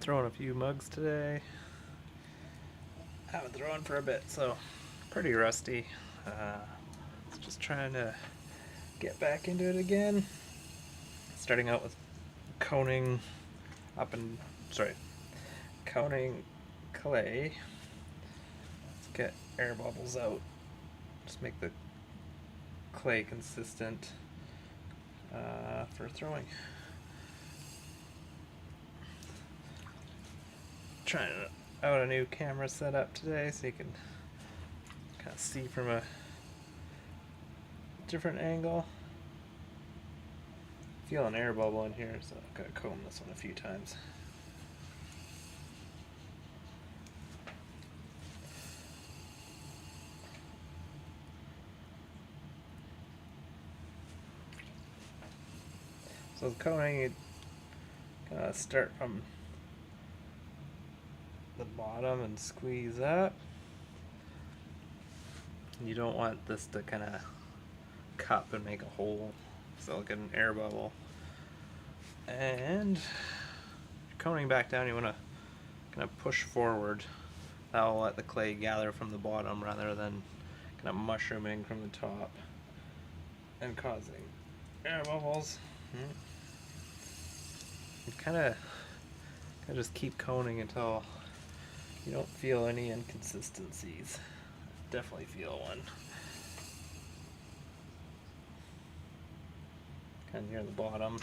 Throwing a few mugs today. Haven't thrown for a bit, so pretty rusty. Just trying to get back into it again. Starting out with coning coning clay. Let's get air bubbles out. Just make the clay consistent for throwing. Trying out a new camera setup today so you can kind of see from a different angle. Feel an air bubble in here, so I've got to comb this one a few times. So the coning, you kind of start from the bottom and squeeze up. You don't want this to kind of cup and make a hole, so like an air bubble. And coning back down, you want to kind of push forward. That will let the clay gather from the bottom rather than kind of mushrooming from the top and causing air bubbles. You kind of just keep coning until you don't feel any inconsistencies. Definitely feel one. Kind of near the bottom.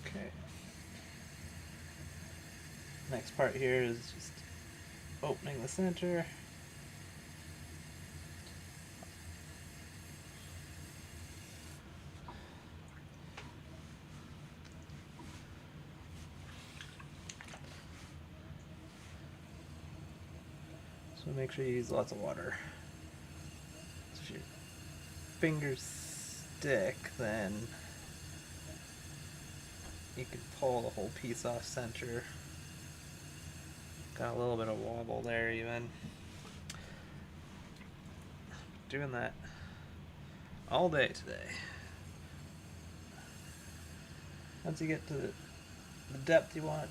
Okay. Next part here is just opening the center. So make sure you use lots of water. So if your fingers stick, then you can pull the whole piece off center. Got a little bit of wobble there even. Doing that all day today. Once you get to the depth you want,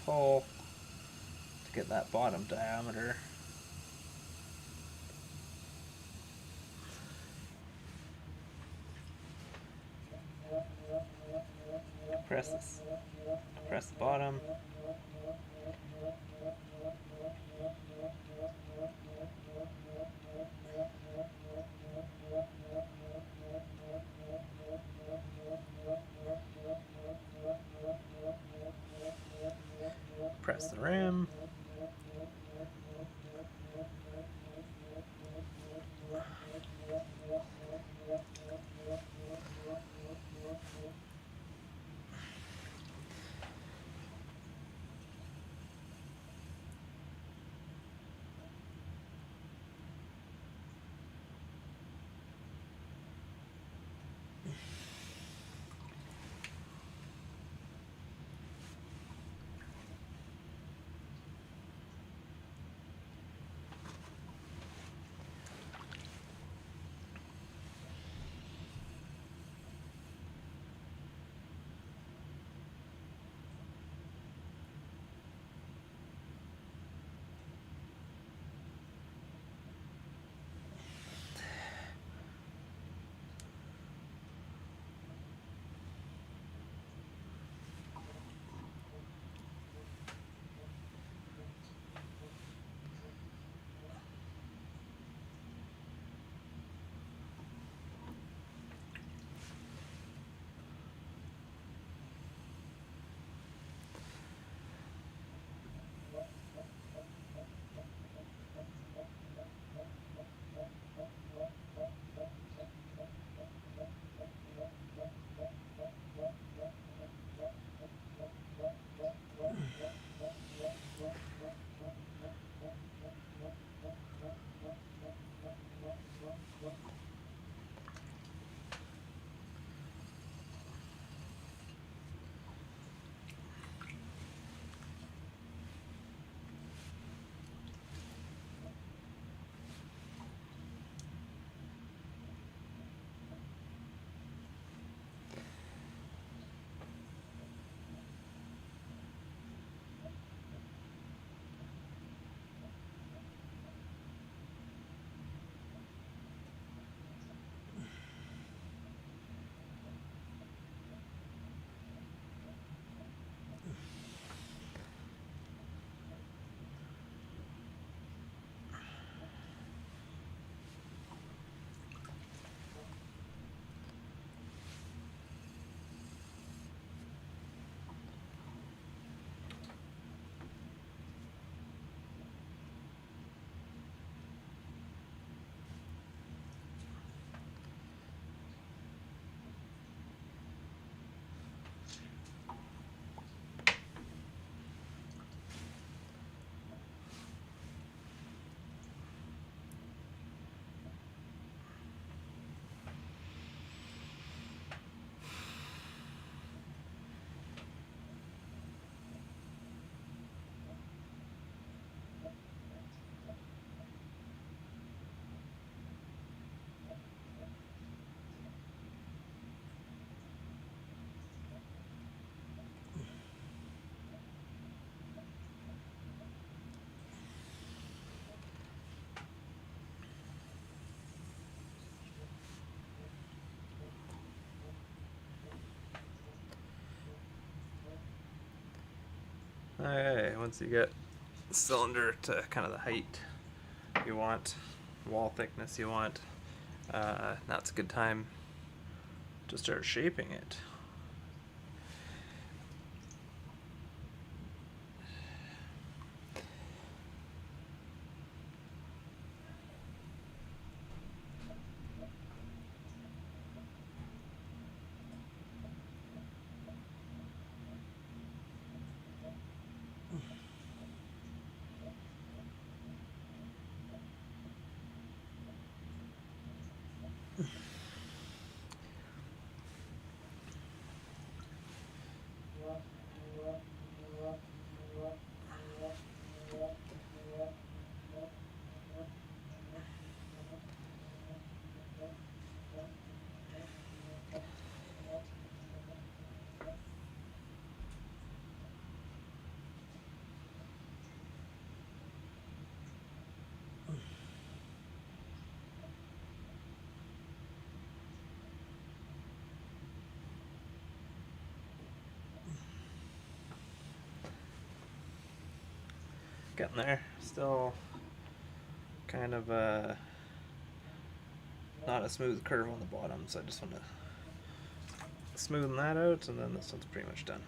pull to get that bottom diameter. Press the bottom. Press the rim. Okay, once you get the cylinder to kind of the height you want, wall thickness you want, now it's a good time to start shaping it. Getting there. Still kind of not a smooth curve on the bottom, so I just want to smoothen that out, and then this one's pretty much done.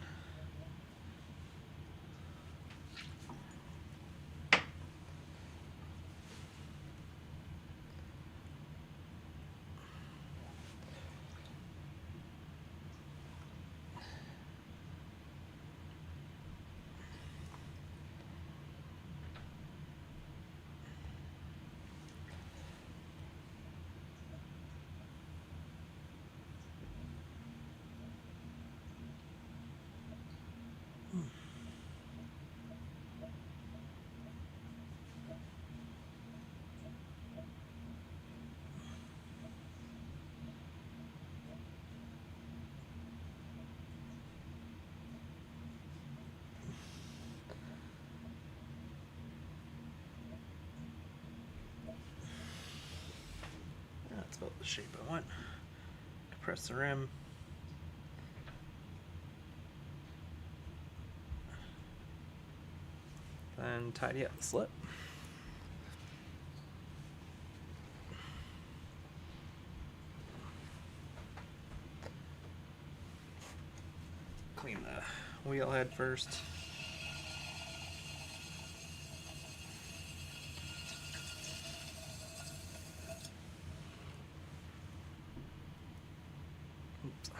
That's about the shape I want. Compress the rim. Then tidy up the slip. Clean the wheel head first. Oops.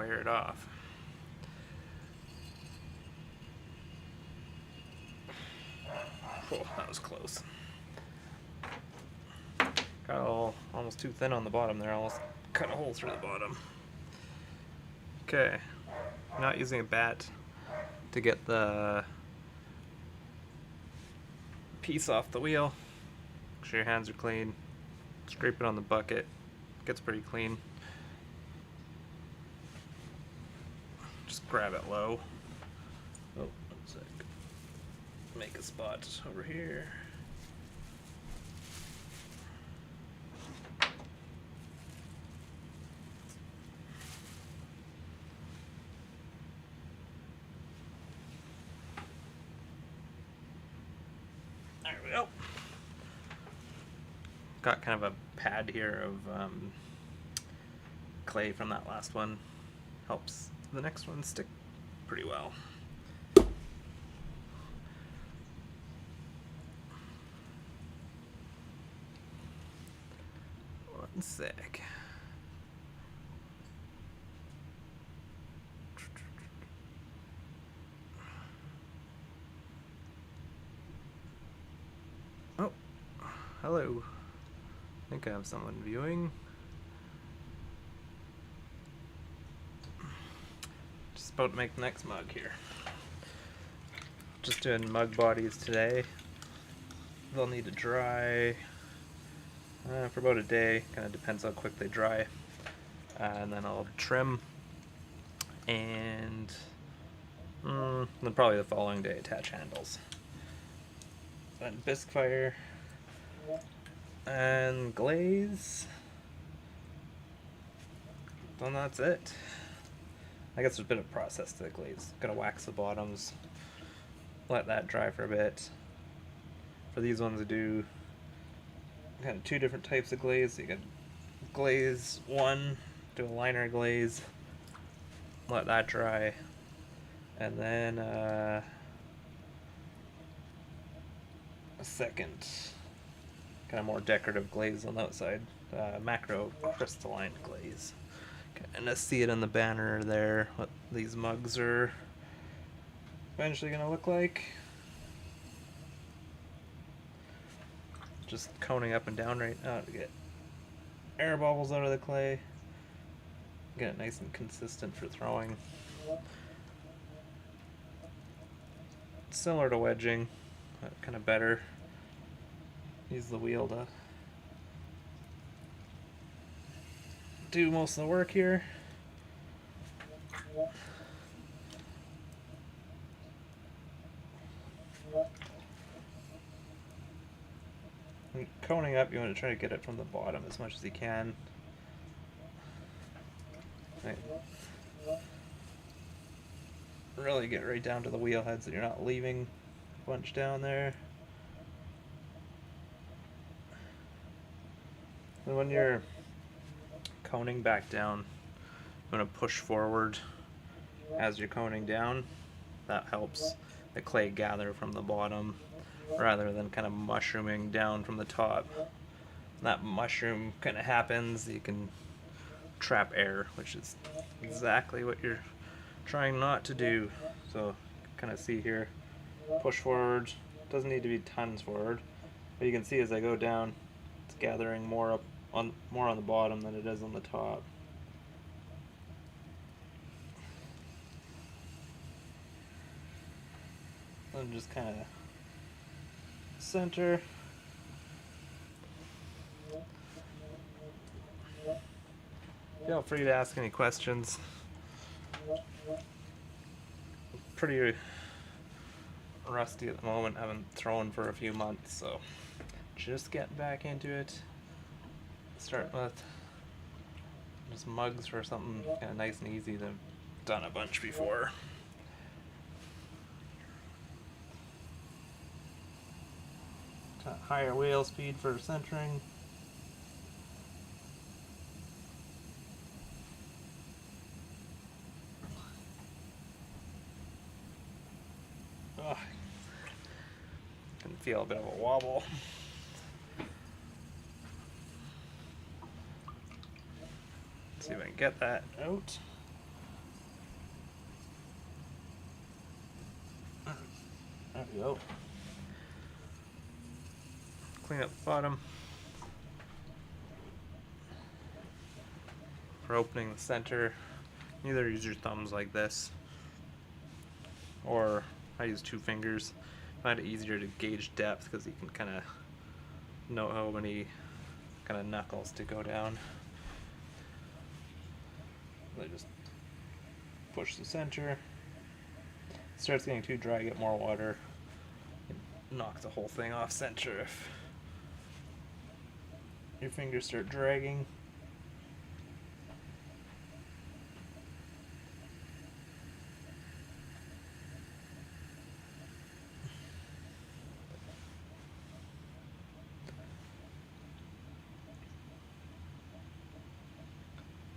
fire it off. Oh, that was close. Got almost too thin on the bottom there. Almost cut a hole through the bottom. Okay, not using a bat to get the piece off the wheel. Make sure your hands are clean. Scrape it on the bucket. Gets pretty clean. Just grab it low. Oh, 1 sec. Make a spot over here. There we go. Got kind of a pad here of clay from that last one. Helps the next one stick pretty well. 1 sec. Oh, hello. I think I have someone viewing. Just about to make the next mug here. Just doing mug bodies today. They'll need to dry for about a day. Kind of depends how quick they dry. And then I'll trim. And then probably the following day attach handles. Then bisque fire. And glaze. And that's it. I guess there's a bit of process to the glaze. Gotta wax the bottoms. Let that dry for a bit. For these ones I do kind of 2 different types of glaze. So you can glaze 1, do a liner glaze, let that dry, and then a second kind of more decorative glaze on the outside, macro crystalline glaze. Kind of see it on the banner there, what these mugs are eventually going to look like. Just coning up and down right now to get air bubbles out of the clay. Get it nice and consistent for throwing. Similar to wedging, but kind of better. Use the wheel to do most of the work here. And coning up, you want to try to get it from the bottom as much as you can. Right. Really get right down to the wheel head so you're not leaving a bunch down there. And when you're coning back down, you want to push forward as you're coning down. That helps the clay gather from the bottom rather than kind of mushrooming down from the top. That mushroom kind of happens, you can trap air, which is exactly what you're trying not to do. So kind of see here, push forward, doesn't need to be tons forward, but you can see as I go down, it's gathering more on the bottom than it is on the top. And just kind of center. Feel free to ask any questions. Pretty rusty at the moment, haven't thrown for a few months, so just getting back into it. Starting with just mugs for something kind of nice and easy that I've done a bunch before. Higher wheel speed for centering. Can feel a bit of a wobble. See if I can get that out. we go. Clean up the bottom. For opening the center, either use your thumbs like this, or I use 2 fingers. I find it easier to gauge depth because you can kind of know how many kind of knuckles to go down. I just push the center. It starts getting too dry, get more water. Knock the whole thing off center if your fingers start dragging.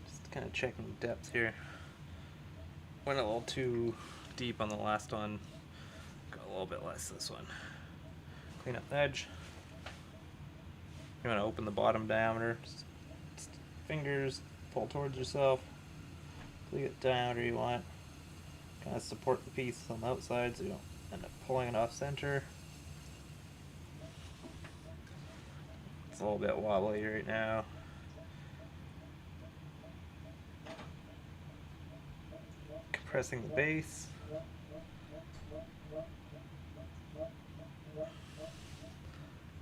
Just kind of checking the depth here. Went a little too deep on the last one. Got a little bit less this one. Clean up the edge. You want to open the bottom diameter. Just fingers, pull towards yourself. Leave it diameter you want. Kind of support the piece on the outside so you don't end up pulling it off center. It's a little bit wobbly right now. Compressing the base.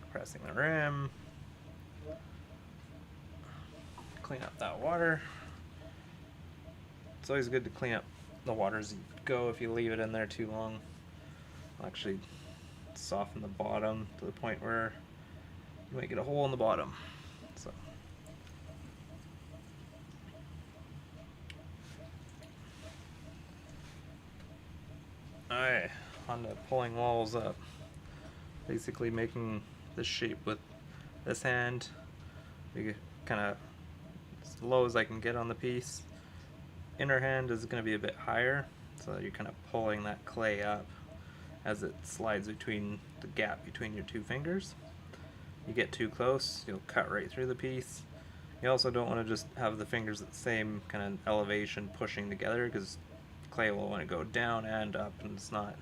Compressing the rim. Clean up that water. It's always good to clean up the water as you go. If you leave it in there too long, it'll actually soften the bottom to the point where you might get a hole in the bottom. So alright, on to pulling walls up. Basically making this shape with this hand. You kind of as low as I can get on the piece. Inner hand is going to be a bit higher, so you're kind of pulling that clay up as it slides between the gap between your 2 fingers. You get too close, you'll cut right through the piece. You also don't want to just have the fingers at the same kind of elevation pushing together, because clay will want to go down and up, and it's not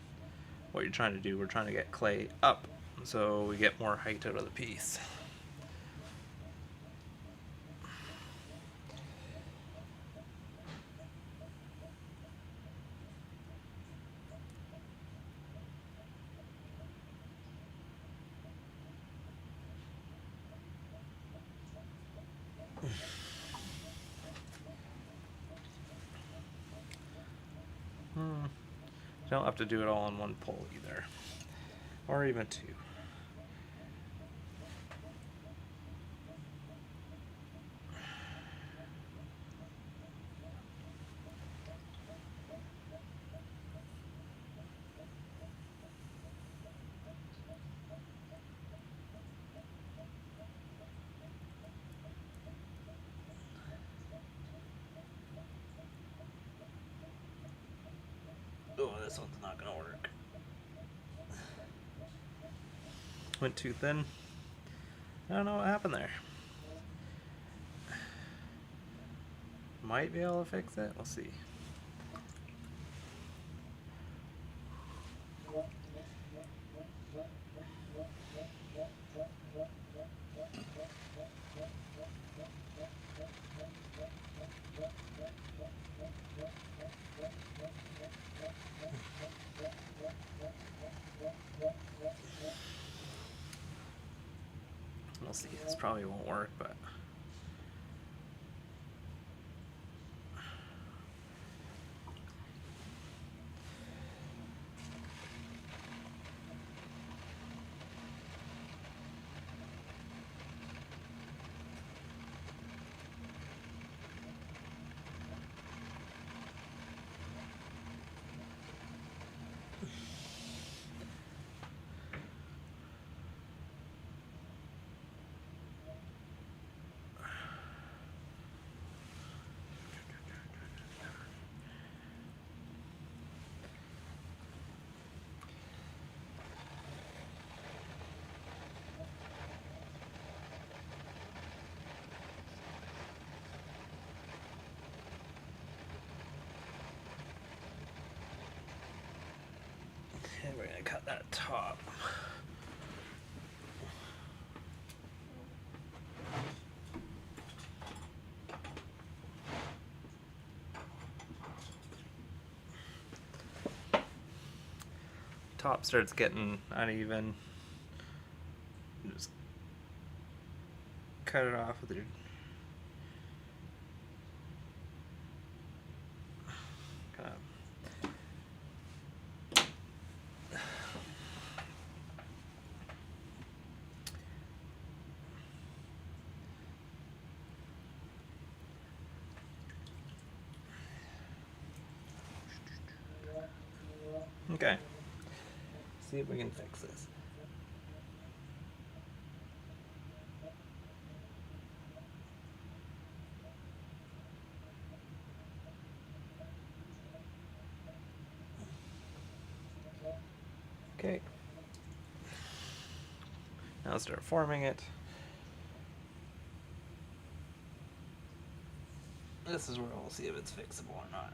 what you're trying to do. We're trying to get clay up so we get more height out of the piece. You don't have to do it all in one pull either, or even 2. Oh, this one's not gonna work. Went too thin. I don't know what happened there. Might be able to fix it. We'll see. We'll see. This probably won't work, but top. Top starts getting uneven. Just cut it off with your kind of okay. See if we can fix this. Okay. Now start forming it. This is where we'll see if it's fixable or not.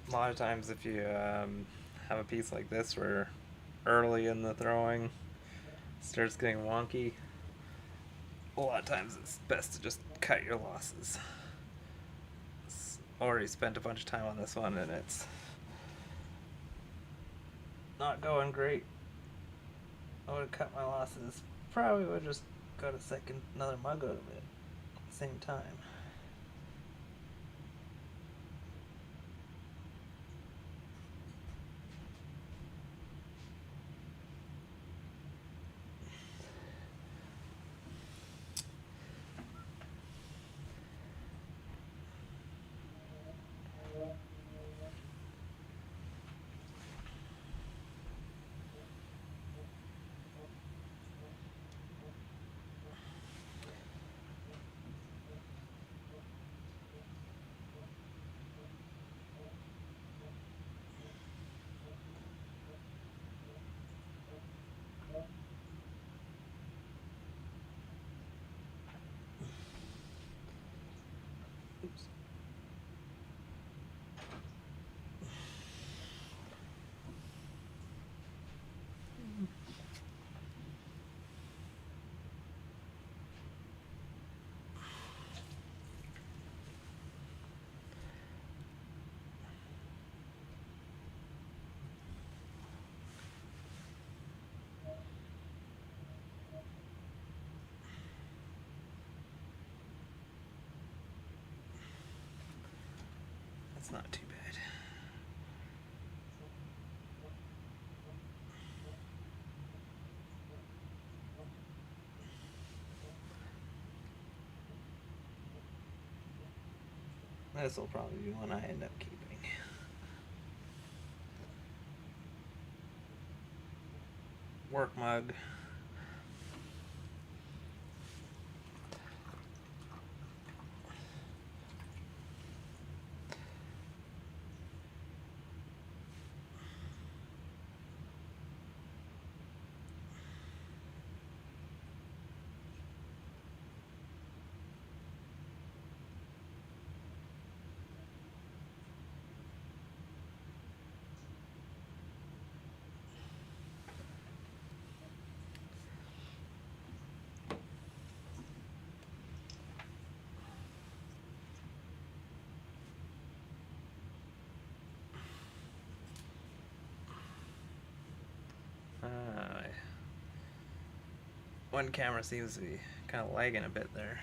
A lot of times if you have a piece like this where early in the throwing it starts getting wonky, a lot of times it's best to just cut your losses. Already spent a bunch of time on this one and it's not going great. I would have cut my losses. Probably would have just got another mug out of it at the same time. Oops. That's not too bad. This will probably be one I end up keeping. Work mug. One camera seems to be kind of lagging a bit there.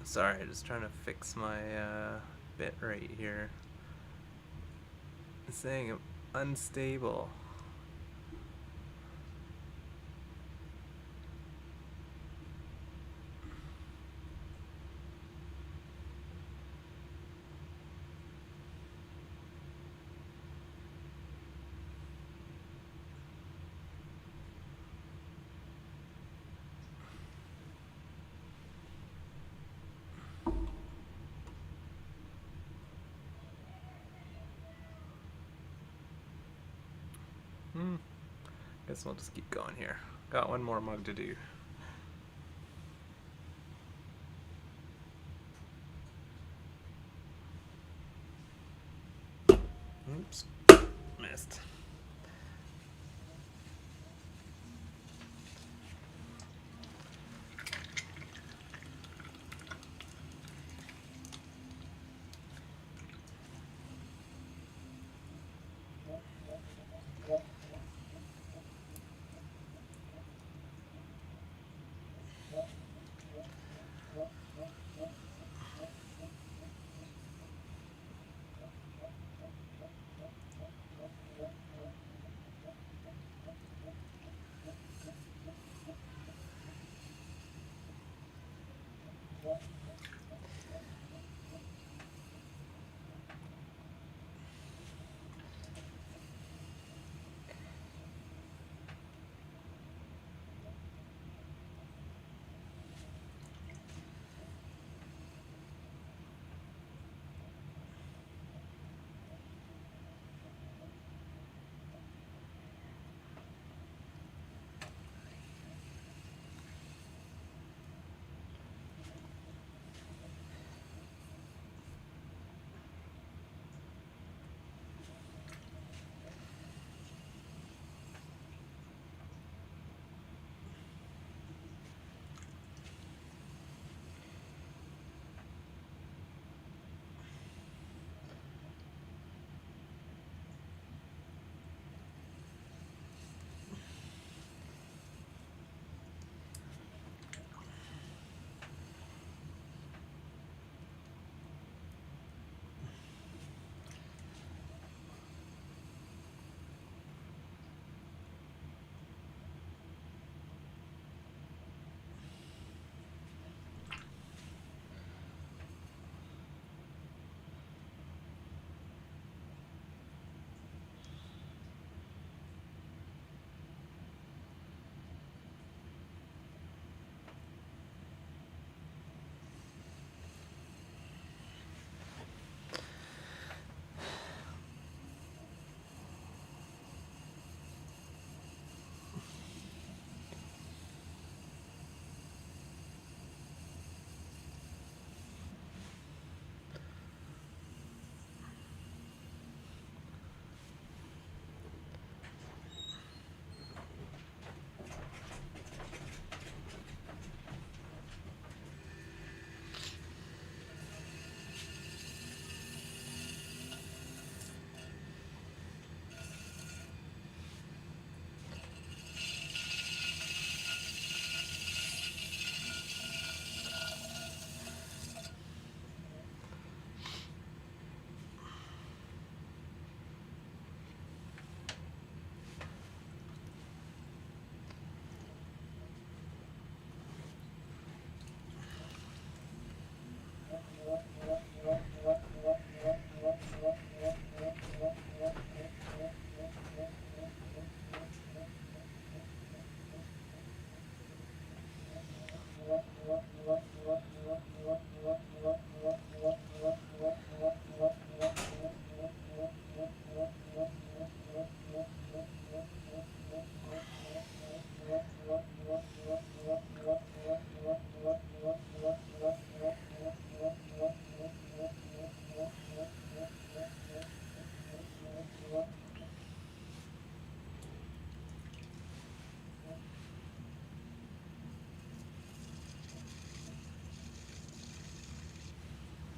Sorry, just trying to fix my bit rate here. It's saying I'm unstable. Guess we'll just keep going here. Got one more mug to do. Oops, missed.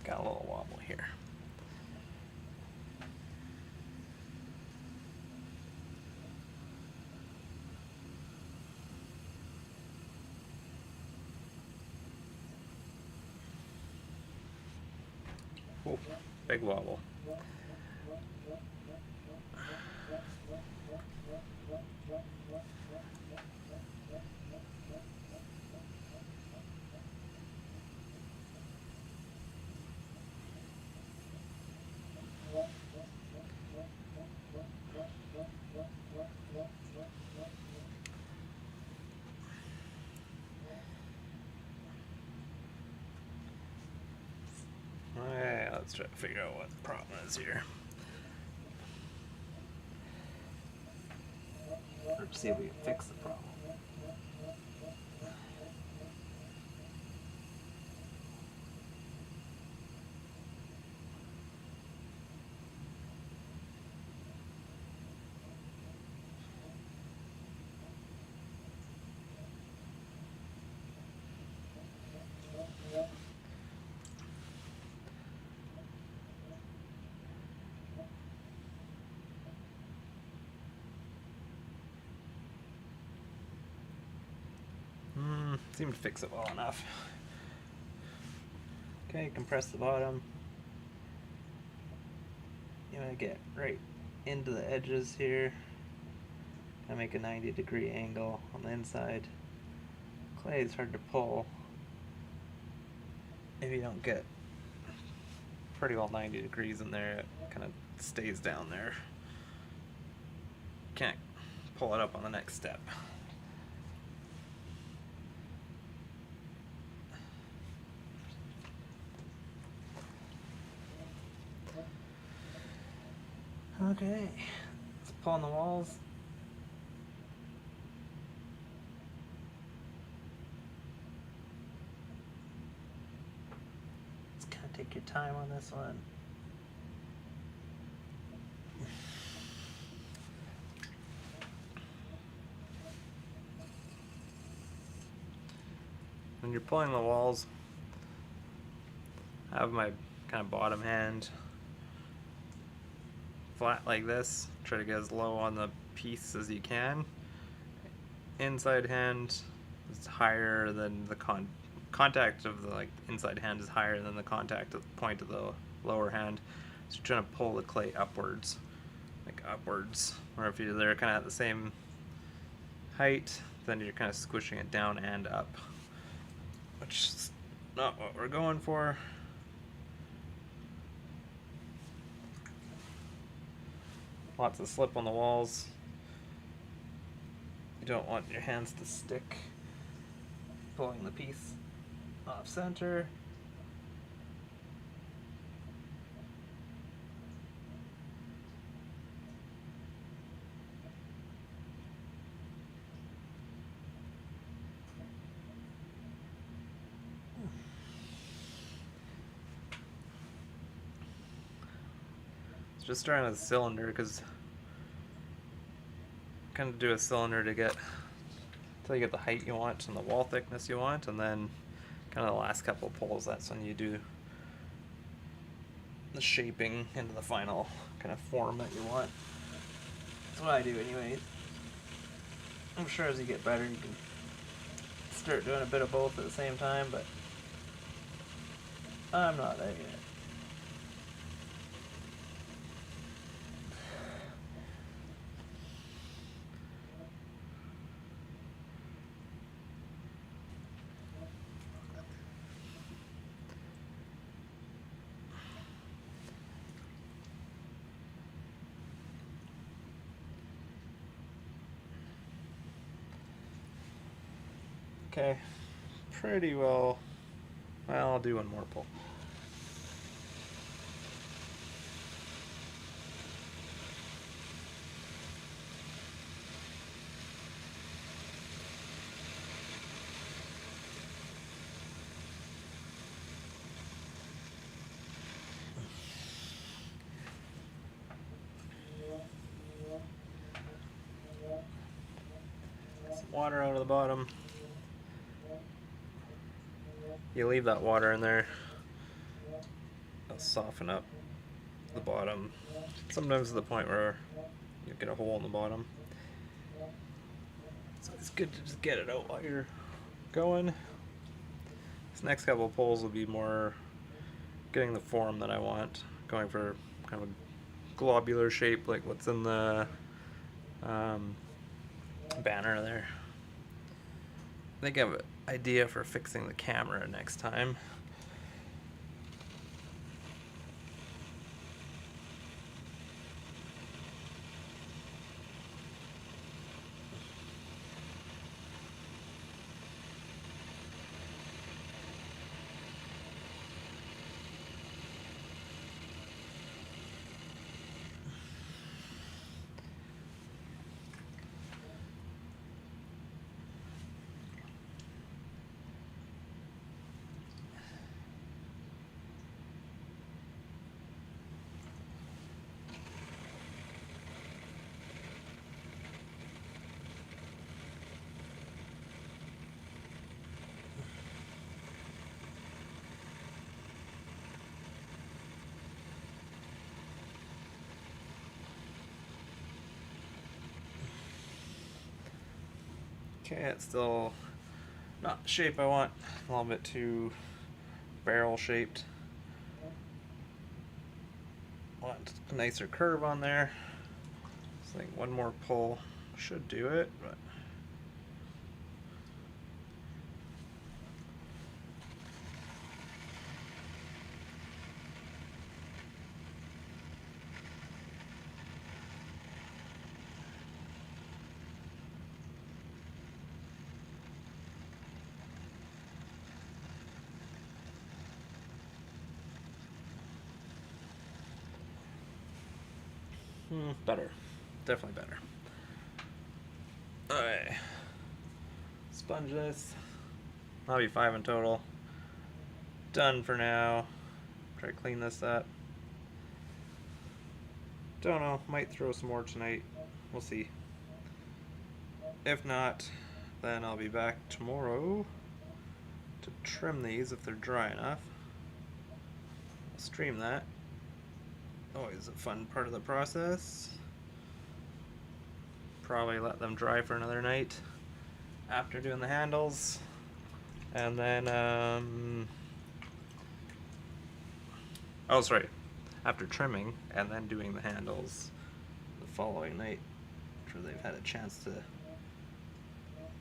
Got a little wobble here. Ooh, big wobble. Alright, let's try to figure out what the problem is here. Or see if we can fix the problem. Seemed to fix it well enough. Okay, compress the bottom. You want to get right into the edges here. I make a 90-degree angle on the inside. Clay is hard to pull if you don't get pretty well 90 degrees in there. It kind of stays down there. Can't pull it up on the next step. Okay, let's pull on the walls. Just kind of take your time on this one. When you're pulling the walls, I have my kind of bottom hand flat like this. Try to get as low on the piece as you can. Inside hand is higher than the contact of the inside hand is higher than the contact of the point of the lower hand. So you're trying to pull the clay upwards, or if they're kind of at the same height, then you're kind of squishing it down and up, which is not what we're going for. Lots of slip on the walls. You don't want your hands to stick pulling the piece off center. Just starting with a cylinder, because kind of do a cylinder to get until you get the height you want and the wall thickness you want, and then kind of the last couple pulls, that's when you do the shaping into the final kind of form that you want. That's what I do anyways. I'm sure as you get better you can start doing a bit of both at the same time, but I'm not there yet. Okay, pretty well. Well, I'll do one more pull. Some water out of the bottom. You leave that water in there, it'll soften up the bottom. Sometimes to the point where you get a hole in the bottom. So it's good to just get it out while you're going. This next couple of pulls will be more getting the form that I want, going for kind of a globular shape like what's in the banner there. I think I have an idea for fixing the camera next time. Okay, it's still not the shape I want. A little bit too barrel shaped. Want a nicer curve on there. So I think one more pull should do it, but better. Definitely better. Alright. Sponge this. That'll be 5 in total. Done for now. Try to clean this up. Don't know. Might throw some more tonight. We'll see. If not, then I'll be back tomorrow to trim these if they're dry enough. I'll stream that. Always a fun part of the process. Probably let them dry for another night after doing the handles, and then oh sorry, after trimming and then doing the handles the following night after they've had a chance to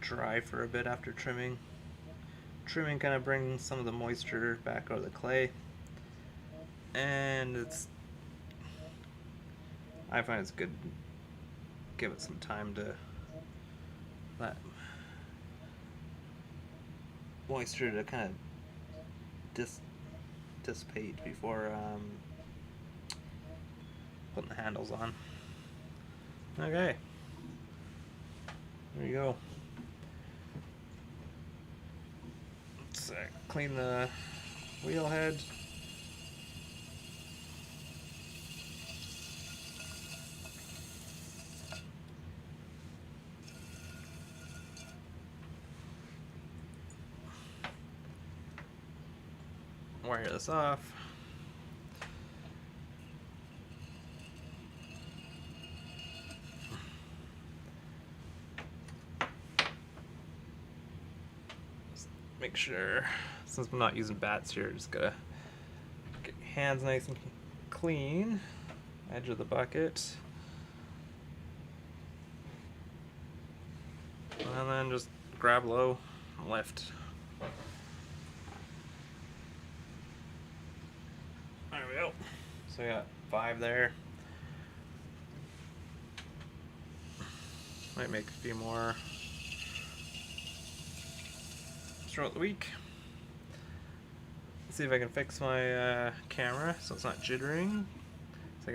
dry for a bit after trimming. Trimming kind of brings some of the moisture back out of the clay, and I find it's good. Give it some time to let moisture to kind of dissipate before putting the handles on. Okay, there you go. Let's clean the wheel head. Wire this off. Just make sure, since I'm not using bats here, just gotta get your hands nice and clean. Edge of the bucket. And then just grab low and lift. There we go. So we got 5 there. Might make a few more throughout the week. Let's see if I can fix my camera so it's not jittering. So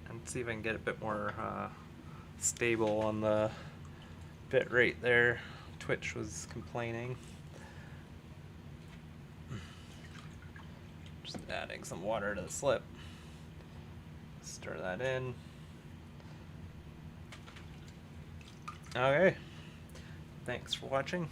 and see if I can get a bit more stable on the bit rate there. Twitch was complaining. Just adding some water to the slip. Stir that in. Okay. Thanks for watching.